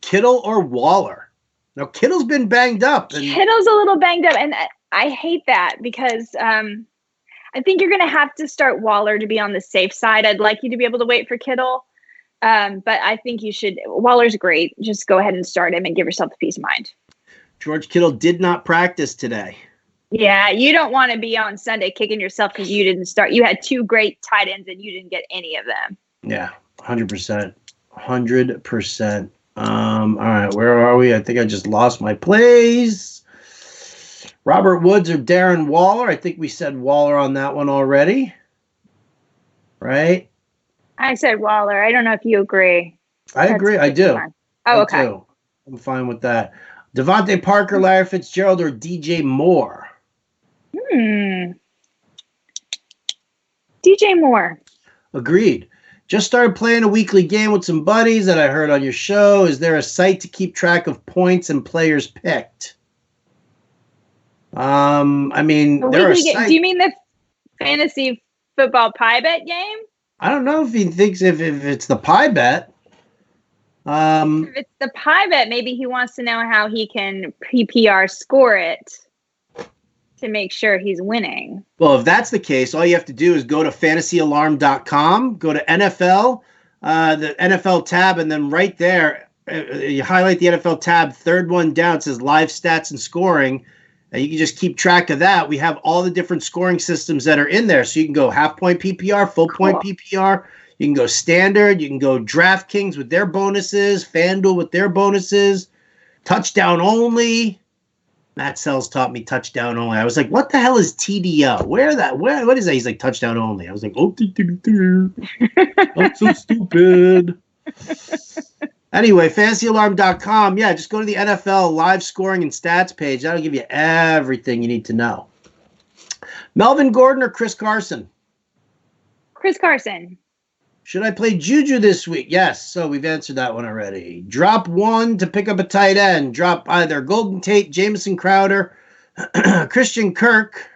Kittle or Waller? Now, Kittle's been banged up. Kittle's a little banged up. And I hate that because I think you're going to have to start Waller to be on the safe side. I'd like you to be able to wait for Kittle. But I think you should. Waller's great. Just go ahead and start him and give yourself the peace of mind. George Kittle did not practice today. Yeah, you don't want to be on Sunday kicking yourself because you didn't start. You had two great tight ends and you didn't get any of them. Yeah, 100%. 100%. All right, where are we? I think I just lost my place. Robert Woods or Darren Waller? I think we said Waller on that one already. Right? I said Waller. I don't know if you agree. I agree. I do. Oh, okay. I'm fine with that. Devontae Parker, Larry Fitzgerald, or DJ Moore? DJ Moore. Agreed. Just started playing a weekly game with some buddies that I heard on your show. Is there a site to keep track of points and players picked? I mean, there are sites. Do you mean the fantasy football pie bet game? I don't know if he thinks if it's the pie bet. If it's the pie bet, maybe he wants to know how he can PPR score it to make sure he's winning. Well, if that's the case, all you have to do is go to fantasyalarm.com, go to NFL, the NFL tab, and then right there, you highlight the NFL tab, third one down, it says live stats and scoring. And you can just keep track of that. We have all the different scoring systems that are in there. So you can go half-point PPR, full-point PPR. You can go standard. You can go DraftKings with their bonuses, FanDuel with their bonuses, touchdown only. Matt Sells taught me touchdown only. I was like, what the hell is TDO? What is that? He's like, touchdown only. I was like, oh, I'm so stupid. Anyway, fantasyalarm.com. Yeah, just go to the NFL live scoring and stats page. That'll give you everything you need to know. Melvin Gordon or Chris Carson? Chris Carson. Should I play Juju this week? Yes. So we've answered that one already. Drop one to pick up a tight end. Drop either Golden Tate, Jamison Crowder, Christian Kirk.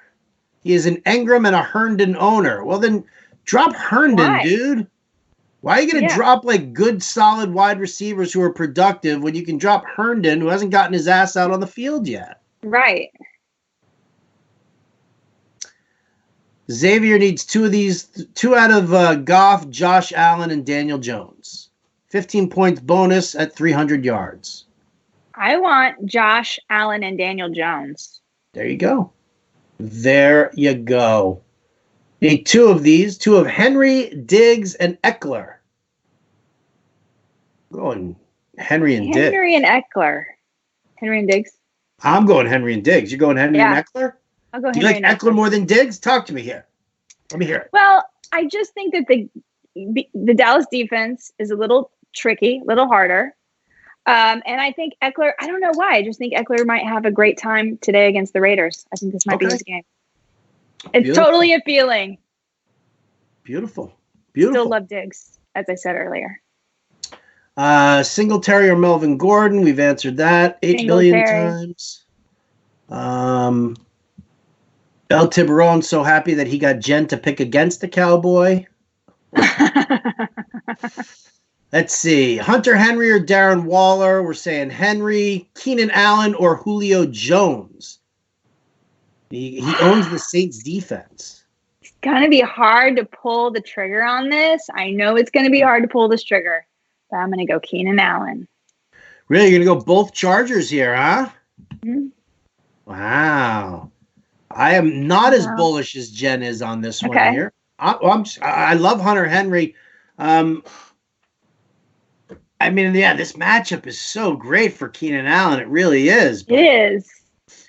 He is an Engram and a Herndon owner. Well, then drop Herndon, dude. Why are you going to drop like good, solid wide receivers who are productive when you can drop Herndon, who hasn't gotten his ass out on the field yet? Right. Xavier needs two out of Goff, Josh Allen, and Daniel Jones. 15 points bonus at 300 yards. I want Josh Allen and Daniel Jones. There you go. There you go. Need two of these. Two of Henry, Diggs, and Eckler. I'm going Henry and Diggs. Henry and Eckler. Henry and Diggs. I'm going Henry and Diggs. You're going Henry and Eckler? I'll go Do you like Eckler more than Diggs? Talk to me here. Let me hear it. Well, I just think that the Dallas defense is a little tricky, a little harder. And I think Eckler, I don't know why. I just think Eckler might have a great time today against the Raiders. I think this might be his game. It's totally a feeling. Beautiful. Still love Diggs. as I said earlier. Singletary or Melvin Gordon? We've answered that 8 billion times. El Tiburon's so happy that he got Jen to pick against the Cowboy. Let's see. Hunter Henry or Darren Waller? We're saying Henry. Keenan Allen or Julio Jones? He owns the Saints defense. It's going to be hard to pull the trigger on this. I know it's going to be hard to pull this trigger, but I'm going to go Keenan Allen. Really? You're going to go both Chargers here, huh? Mm-hmm. Wow. I am not as bullish as Jen is on this one here. I love Hunter Henry. I mean, yeah, this matchup is so great for Keenan Allen. It really is. It is.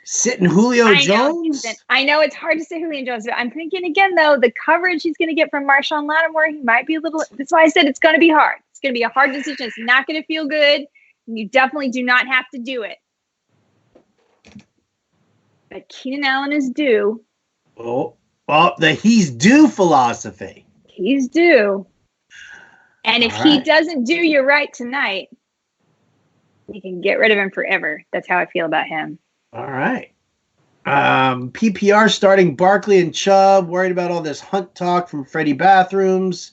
Sitting Julio Jones? I know it's hard to say Julio Jones, but I'm thinking again, though, the coverage he's going to get from Marshawn Lattimore, he might be a little – that's why I said it's going to be hard. It's going to be a hard decision. It's not going to feel good. And you definitely do not have to do it. But Keenan Allen is due. Oh, well, the he's due philosophy. He's due. And if he doesn't do you right tonight, you can get rid of him forever. That's how I feel about him. All right. PPR starting Barkley and Chubb. Worried about all this Hunt talk from Freddie Bathrooms.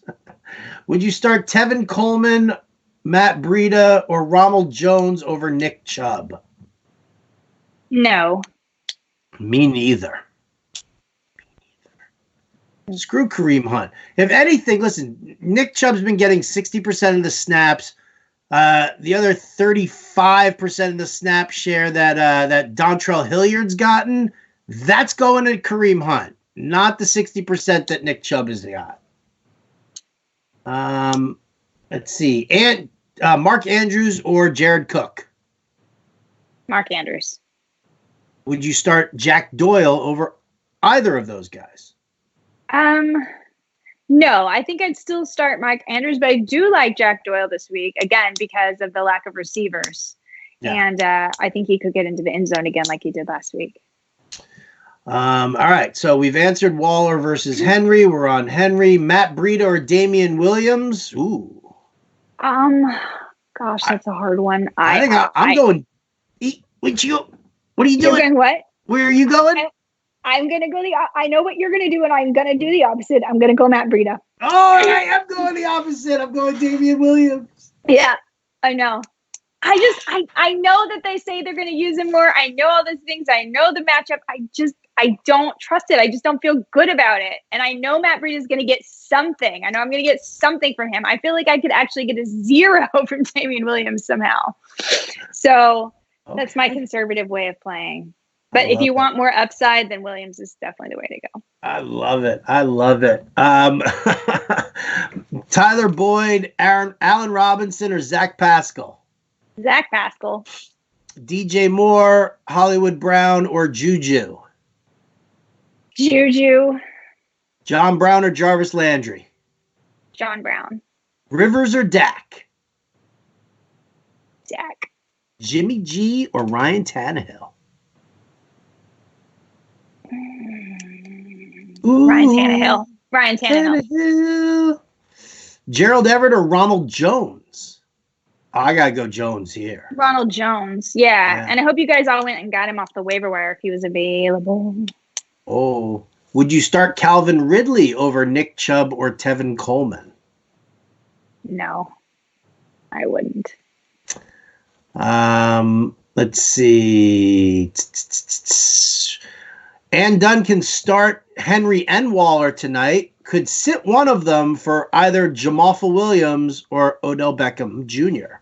Would you start Tevin Coleman, Matt Breida, or Ronald Jones over Nick Chubb? No. Me neither. Screw Kareem Hunt. If anything, listen, Nick Chubb's been getting 60% of the snaps. The other 35% of the snap share that Dontrell Hilliard's gotten, that's going to Kareem Hunt, not the 60% that Nick Chubb has got. Let's see. And Mark Andrews or Jared Cook? Mark Andrews. Would you start Jack Doyle over either of those guys? No, I think I'd still start Mike Andrews, but I do like Jack Doyle this week, again, because of the lack of receivers. Yeah. And I think he could get into the end zone again like he did last week. All right, so we've answered Waller versus Henry. We're on Henry. Matt Breida or Damian Williams? Ooh. Gosh, that's a hard one. I think I'm going. What are you doing? You're going what? Where are you going? I'm going to go I know what you're going to do, and I'm going to do the opposite. I'm going to go Matt Breida. Oh, I'm going the opposite. I'm going Damian Williams. Yeah, I know. I know that they say they're going to use him more. I know all these things. I know the matchup. I don't trust it. I just don't feel good about it. And I know Matt Breida is going to get something. I know I'm going to get something from him. I feel like I could actually get a 0 from Damian Williams somehow. So that's my conservative way of playing. But if you want more upside, then Williams is definitely the way to go. I love it. Tyler Boyd, Allen Robinson, or Zach Pascal? Zach Pascal. DJ Moore, Hollywood Brown, or Juju? Juju. John Brown or Jarvis Landry? John Brown. Rivers or Dak? Dak. Jimmy G or Ryan Tannehill? Ooh, Ryan Tannehill. Gerald Everett or Ronald Jones? Oh, I gotta go Jones here. Ronald Jones, yeah. And I hope you guys all went and got him off the waiver wire if he was available. Oh, would you start Calvin Ridley over Nick Chubb or Tevin Coleman? No, I wouldn't. Let's see. Ann Dunn can start Henry and Waller tonight. Could sit one of them for either Jamal Williams or Odell Beckham Jr.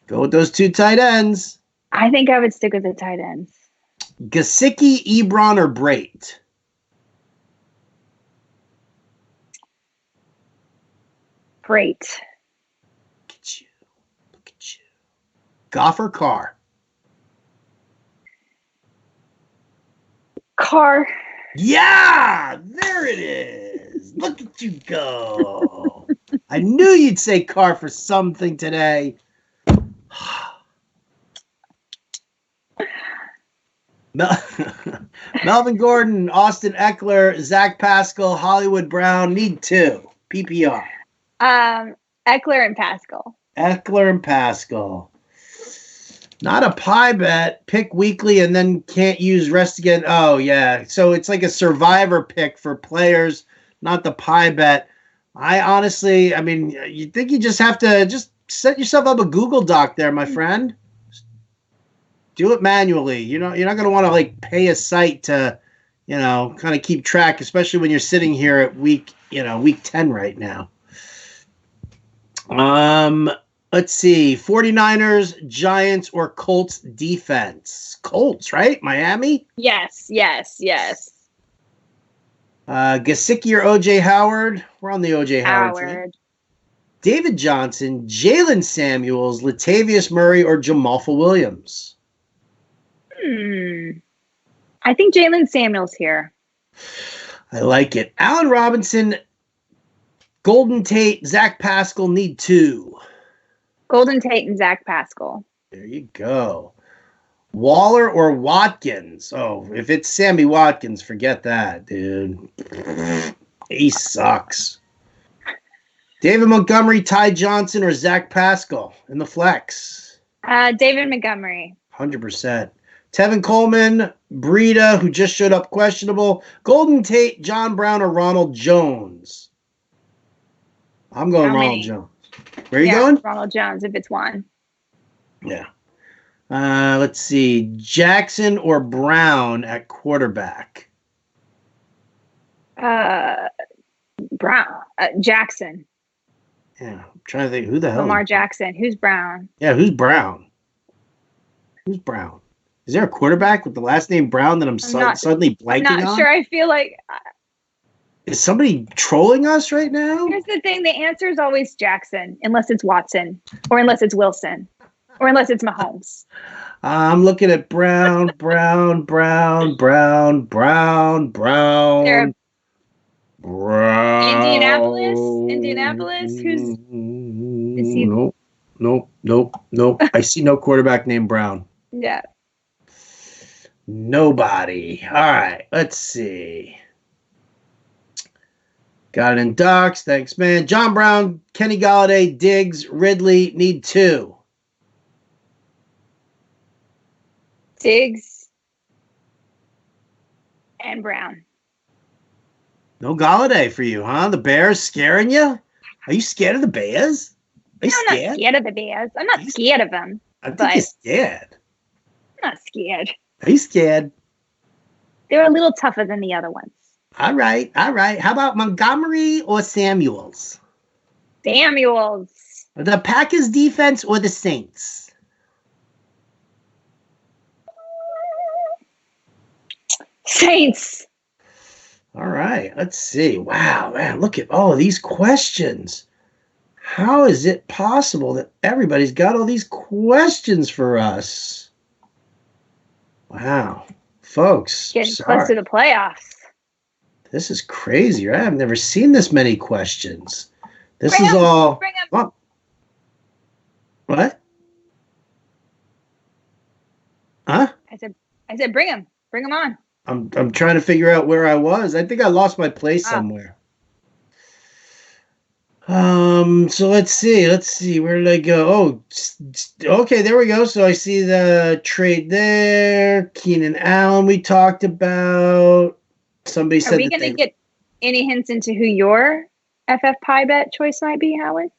Go with those two tight ends. I think I would stick with the tight ends. Gesicki, Ebron, or Brait? Brait. Look at you. Goff or Carr? Carr. Yeah, there it is. Look at you go. I knew you'd say Carr for something today. Melvin Gordon, Austin Eckler, Zach Pascal, Hollywood Brown. Need 2. PPR. Eckler and Pascal. Eckler and Pascal. Not a pie bet. Pick weekly and then can't use rest again. Oh, yeah. So it's like a survivor pick for players, not the pie bet. I honestly, I mean, you think you just have to just set yourself up a Google Doc there, my friend. Do it manually. You know, you're not going to want to like pay a site to, you know, kind of keep track, especially when you're sitting here at week 10 right now. Let's see. 49ers, Giants, or Colts defense? Colts, right? Miami? Yes. Gesicki or O.J. Howard? We're on the O.J. Howard team. David Johnson, Jalen Samuels, Latavius Murray, or Jamalfa Williams? I think Jalen Samuels here. I like it. Allen Robinson, Golden Tate, Zach Pascal need 2. Golden Tate and Zach Pascal. There you go. Waller or Watkins? Oh, if it's Sammy Watkins, forget that, dude. He sucks. David Montgomery, Ty Johnson, or Zach Pascal in the flex? David Montgomery. 100%. Tevin Coleman, Breida, who just showed up questionable. Golden Tate, John Brown, or Ronald Jones? I'm going Ronald Jones. Where are you going? Ronald Jones, if it's one. Yeah. Let's see. Jackson or Brown at quarterback? Brown. Jackson. Yeah. I'm trying to think. Who the hell? Lamar Jackson. Who's Brown? Yeah, who's Brown? Who's Brown? Is there a quarterback with the last name Brown that I'm suddenly blanking on? I'm not sure. I feel like... Is somebody trolling us right now? Here's the thing. The answer is always Jackson, unless it's Watson, or unless it's Wilson, or unless it's Mahomes. I'm looking at Brown. Indianapolis. Who's is he? Nope. I see no quarterback named Brown. Yeah. Nobody. All right. Let's see. Got it in docs. Thanks, man. John Brown, Kenny Golladay, Diggs, Ridley need 2. Diggs and Brown. No Golladay for you, huh? The Bears scaring you? Are you scared of the Bears? Are you scared? I'm not scared of the Bears. I'm not scared of them. I think you're scared. I'm not scared. Are you scared? They're a little tougher than the other ones. All right. How about Montgomery or Samuels? Samuels. The Packers defense or the Saints? Saints. All right. Let's see. Wow, man. Look at all of these questions. How is it possible that everybody's got all these questions for us? Wow. Folks. Getting close to the playoffs. This is crazy, right? I've never seen this many questions. This Bring is him. all. Bring him. Oh. What? Huh? I said, bring him. Bring him on. I'm trying to figure out where I was. I think I lost my place somewhere. So let's see. Where did I go? Oh, okay, there we go. So I see the trade there. Keenan Allen we talked about. Somebody said, are we going to get any hints into who your FF pie bet choice might be, Howard?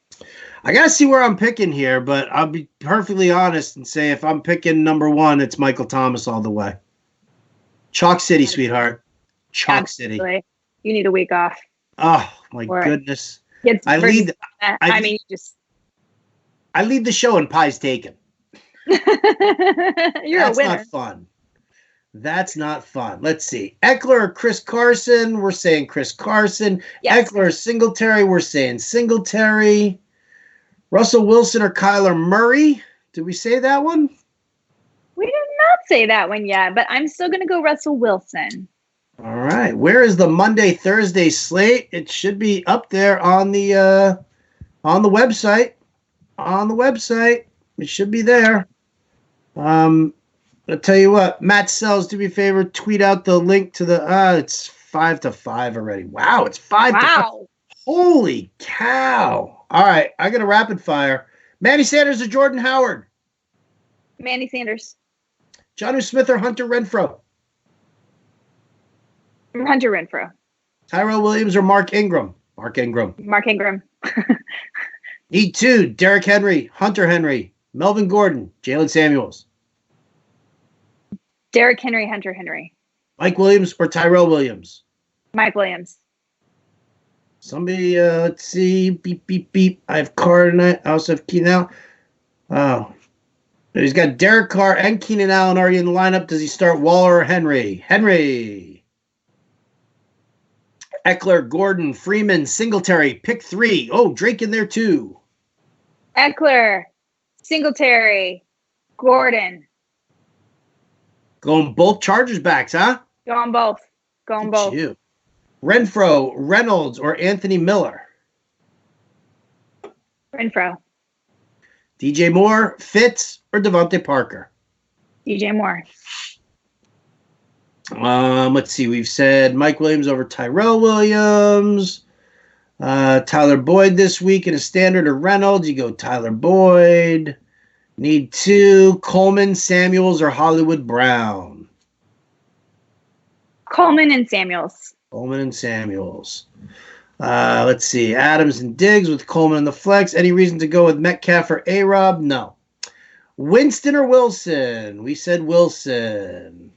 I got to see where I'm picking here, but I'll be perfectly honest and say if I'm picking number 1, it's Michael Thomas all the way. Chalk City, sweetheart. Chalk City. You need a week off. Oh, my goodness. I lead the show and pie's taken. You're a winner. That's not fun. That's not fun. Let's see. Eckler or Chris Carson? We're saying Chris Carson. Yes. Eckler or Singletary? We're saying Singletary. Russell Wilson or Kyler Murray? Did we say that one? We did not say that one yet, but I'm still going to go Russell Wilson. All right. Where is the Monday, Thursday slate? It should be up there on the website. On the website. It should be there. I'll tell you what, Matt Sells, do me a favor, tweet out the link to the, it's 5-5 already. Wow, it's 5-5. Holy cow. All right, I got a rapid fire. Manny Sanders or Jordan Howard? Manny Sanders. Jonnu Smith or Hunter Renfrow? Hunter Renfrow. Tyrell Williams or Mark Ingram? Mark Ingram. Mark Ingram. Need 2, Derrick Henry, Hunter Henry, Melvin Gordon, Jalen Samuels. Derrick Henry, Hunter Henry. Mike Williams or Tyrell Williams? Mike Williams. Somebody, let's see. Beep, beep, beep. I have Carr tonight. I also have Keenan Allen. Oh. He's got Derek Carr and Keenan Allen already in the lineup. Does he start Waller or Henry? Henry. Eckler, Gordon, Freeman, Singletary. Pick 3. Oh, Drake in there too. Eckler, Singletary, Gordon. Going both Chargers backs, huh? Going both. Going both. You. Renfro, Reynolds, or Anthony Miller? Renfro. DJ Moore, Fitz, or Devontae Parker? DJ Moore. Let's see. We've said Mike Williams over Tyrell Williams. Tyler Boyd this week in a standard or Reynolds. You go Tyler Boyd. Need 2, Coleman, Samuels, or Hollywood Brown? Coleman and Samuels. Coleman and Samuels. Let's see. Adams and Diggs with Coleman in the flex. Any reason to go with Metcalf or A-Rob? No. Winston or Wilson? We said Wilson.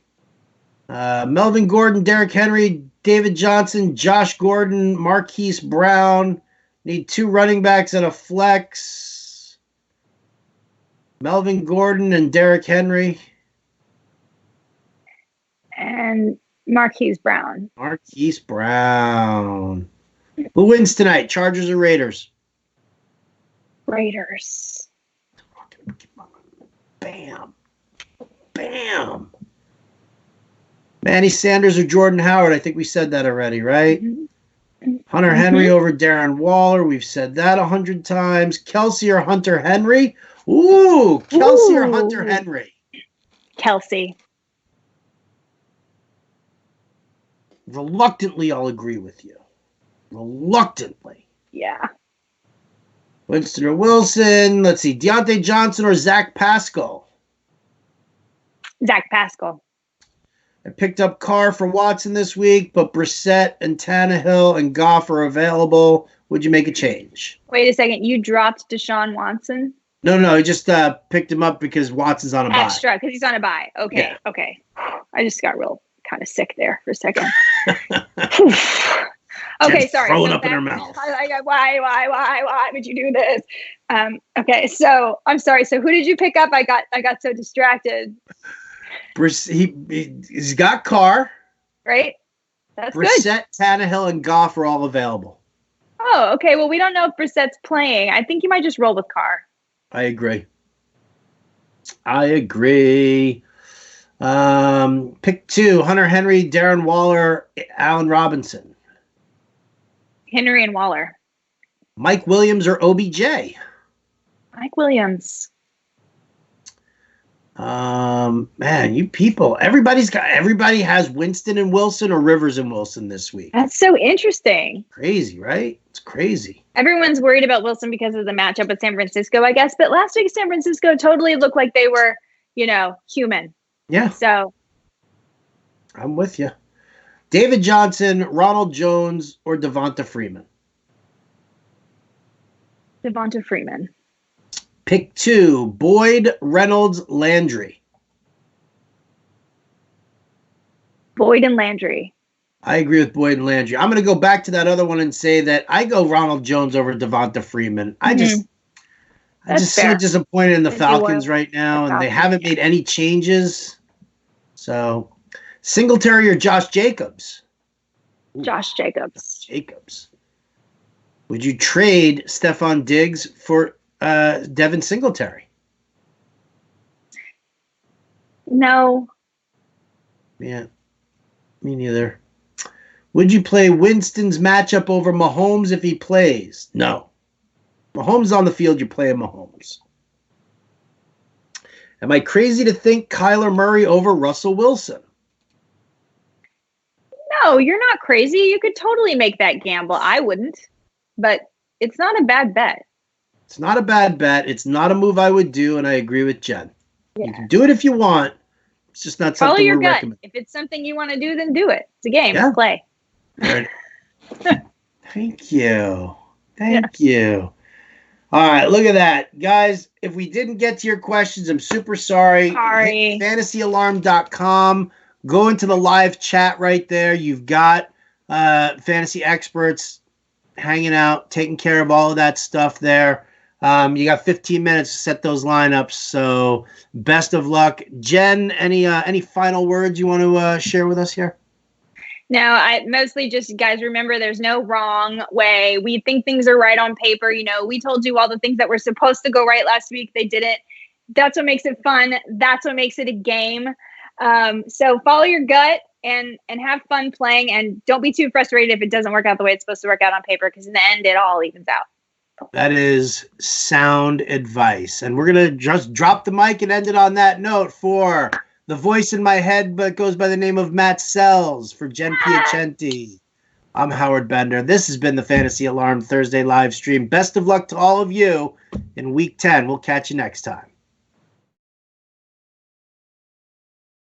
Melvin Gordon, Derrick Henry, David Johnson, Josh Gordon, Marquise Brown. Need 2 running backs and a flex. Melvin Gordon and Derrick Henry. And Marquise Brown. Marquise Brown. Who wins tonight? Chargers or Raiders? Raiders. Bam. Bam. Manny Sanders or Jordan Howard? I think we said that already, right? Mm-hmm. Hunter Henry over Darren Waller. We've said that 100 times. Kelsey or Hunter Henry? Ooh, Kelsey or Hunter Henry? Kelsey. Reluctantly, I'll agree with you. Reluctantly. Yeah. Winston or Wilson? Let's see. Deontay Johnson or Zach Pascal? Zach Pascal. I picked up Carr for Watson this week, but Brissett and Tannehill and Goff are available. Would you make a change? Wait a second. You dropped Deshaun Watson? No, I just picked him up because Watson's on a bye. Extra, because he's on a bye. Okay, yeah. Okay. I just got real kind of sick there for a second. Okay, sorry. Throwing up in her mouth. Why would you do this? Okay, so I'm sorry. So who did you pick up? I got so distracted. He's got Carr. Right? That's Brissett, good. Tannehill, and Goff are all available. Oh, okay. Well, we don't know if Brissett's playing. I think you might just roll with Carr. I agree. Pick 2, Hunter Henry, Darren Waller, Allen Robinson. Henry and Waller. Mike Williams or OBJ? Mike Williams. Man, you people, everybody has Winston and Wilson or Rivers and Wilson this week. That's so interesting. Crazy, right? It's crazy. Everyone's worried about Wilson because of the matchup with San Francisco, I guess. But last week, San Francisco totally looked like they were, human. Yeah. So I'm with you. David Johnson, Ronald Jones, or Devonta Freeman? Devonta Freeman. Pick 2, Boyd, Reynolds, Landry. Boyd and Landry. I agree with Boyd and Landry. I'm going to go back to that other one and say that I go Ronald Jones over Devonta Freeman. I'm just so disappointed in the Falcons right now, and they haven't made any changes. So, Singletary or Josh Jacobs? Josh Jacobs. Would you trade Stephon Diggs for Devin Singletary? No. Yeah, me neither. Would you play Winston's matchup over Mahomes if he plays? No. Mahomes on the field, you're playing Mahomes. Am I crazy to think Kyler Murray over Russell Wilson? No, you're not crazy. You could totally make that gamble. I wouldn't. but it's not a bad bet. It's not a bad bet. It's not a move I would do, and I agree with Jen. Yeah. You can do it if you want. It's just not Follow something your we're gut. recommending. If it's something you want to do, then do it. It's a game. Yeah. Play. Thank you. Thank you. All right, look at that. Guys, if we didn't get to your questions, I'm super sorry. Sorry. FantasyAlarm.com. Go into the live chat right there. You've got fantasy experts hanging out, taking care of all of that stuff there. You got 15 minutes to set those lineups, so best of luck. Jen, any final words you want to share with us here? No, I mostly just, guys, remember there's no wrong way. We think things are right on paper. We told you all the things that were supposed to go right last week. They didn't. That's what makes it fun. That's what makes it a game. So follow your gut and have fun playing, and don't be too frustrated if it doesn't work out the way it's supposed to work out on paper, because in the end, it all evens out. That is sound advice. And we're going to just drop the mic and end it on that note for the voice in my head, but goes by the name of Matt Sells, for Jen Piacenti. I'm Howard Bender. This has been the Fantasy Alarm Thursday live stream. Best of luck to all of you in week 10. We'll catch you next time.